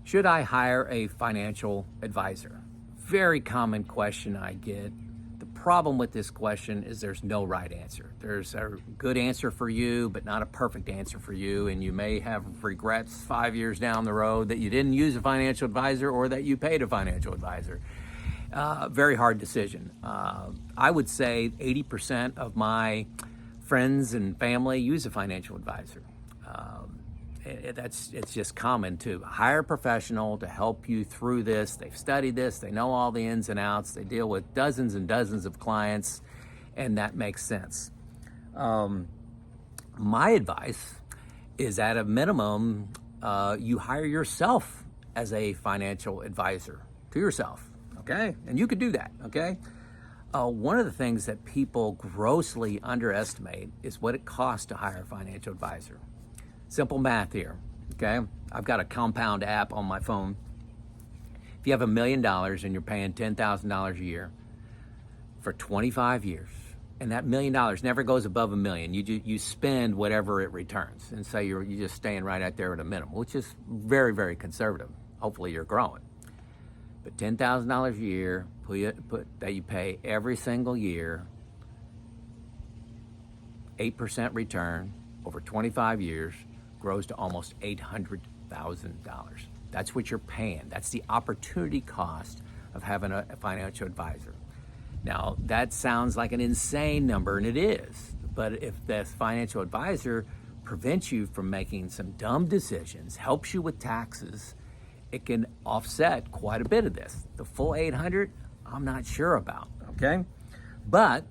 Should I hire a financial advisor? Very common question I get. The problem with this question is there's no right answer. There's a good answer for you, but not a perfect answer for you. And you may have regrets 5 years down the road that you didn't use a financial advisor or that you paid a financial advisor. Very hard decision. I would say 80% of my friends and family use a financial advisor. It's just common to hire a professional to help you through this. They've studied this, they know all the ins and outs, they deal with dozens and dozens of clients, and that makes sense. My advice is, at a minimum, you hire yourself as a financial advisor to yourself, okay? And you could do that, okay? One of the things that people grossly underestimate is what it costs to hire a financial advisor. Simple math here, okay? I've got a compound app on my phone. If you have $1 million and you're paying $10,000 a year for 25 years, and that $1 million never goes above $1 million, you spend whatever it returns, and so you're just staying right out there at a minimum, which is very, very conservative. Hopefully you're growing. But $10,000 a year that you pay every single year, 8% return over 25 years, grows to almost $800,000. That's what you're paying. That's the opportunity cost of having a financial advisor. Now, that sounds like an insane number, and it is. But if the financial advisor prevents you from making some dumb decisions, helps you with taxes, it can offset quite a bit of this. The full 800, I'm not sure about, okay? But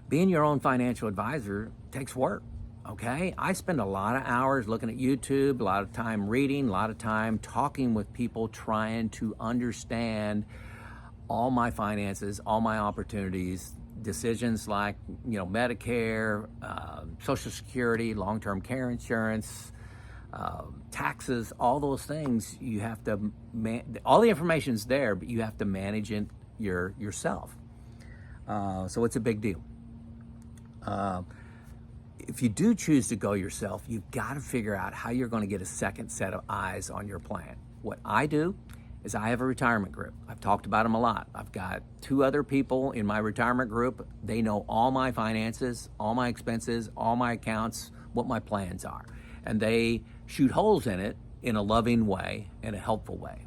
being your own financial advisor takes work. Okay, I spend a lot of hours looking at YouTube, a lot of time reading, a lot of time talking with people, trying to understand all my finances, all my opportunities, decisions like, Medicare, Social Security, long-term care insurance, taxes, all those things. You have to, all the information's there, but you have to manage it yourself. So it's a big deal. If you do choose to go yourself, you've got to figure out how you're going to get a second set of eyes on your plan. What I do is I have a retirement group. I've talked about them a lot. I've got 2 other people in my retirement group. They know all my finances, all my expenses, all my accounts, what my plans are. And they shoot holes in it in a loving way, in a helpful way.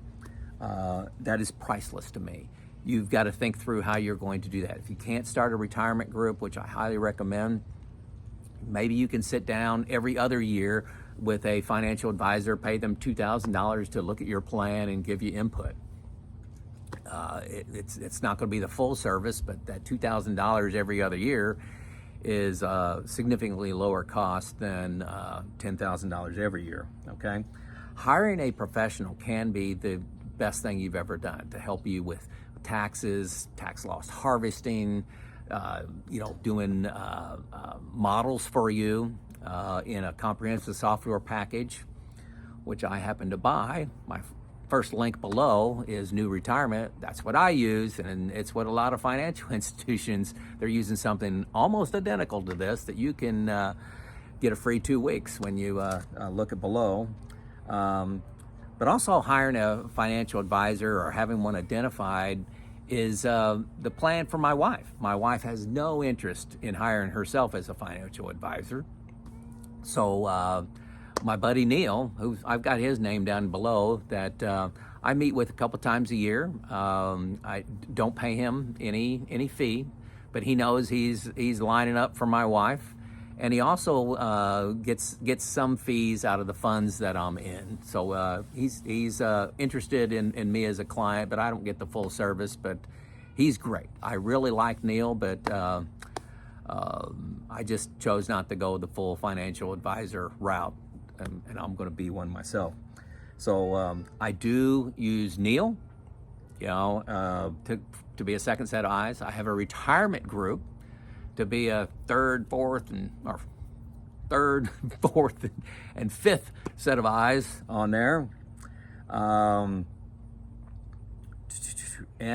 That is priceless to me. You've got to think through how you're going to do that. If you can't start a retirement group, which I highly recommend, maybe you can sit down every other year with a financial advisor, pay them $2,000 to look at your plan and give you input. It's not going to be the full service, but that $2,000 every other year is significantly lower cost than $10,000 every year, okay? Hiring a professional can be the best thing you've ever done to help you with taxes, tax loss harvesting, doing models for you in a comprehensive software package, which I happen to buy. My first link below is New Retirement. That's what I use, and it's what a lot of financial institutions, they're using something almost identical to this that you can get a free 2 weeks when you look at below. But also hiring a financial advisor or having one identified is the plan for my wife. My wife has no interest in hiring herself as a financial advisor. So my buddy Neil, who I've got his name down below, that I meet with a couple times a year. I don't pay him any fee, but he knows he's lining up for my wife. And he also gets some fees out of the funds that I'm in. So he's interested in me as a client, but I don't get the full service. But he's great. I really like Neil, but I just chose not to go the full financial advisor route, and I'm going to be one myself. So I do use Neil, to be a second set of eyes. I have a retirement group to be a third, fourth, and fifth set of eyes on there. And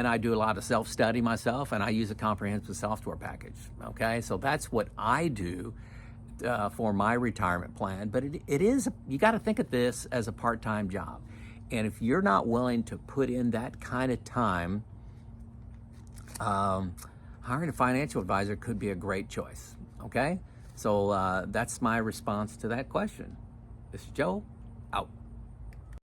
I do a lot of self-study myself, and I use a comprehensive software package. Okay, so that's what I do for my retirement plan. But it is, you got to think of this as a part-time job. And if you're not willing to put in that kind of time, hiring a financial advisor could be a great choice. Okay? So that's my response to that question. This is Joe, out.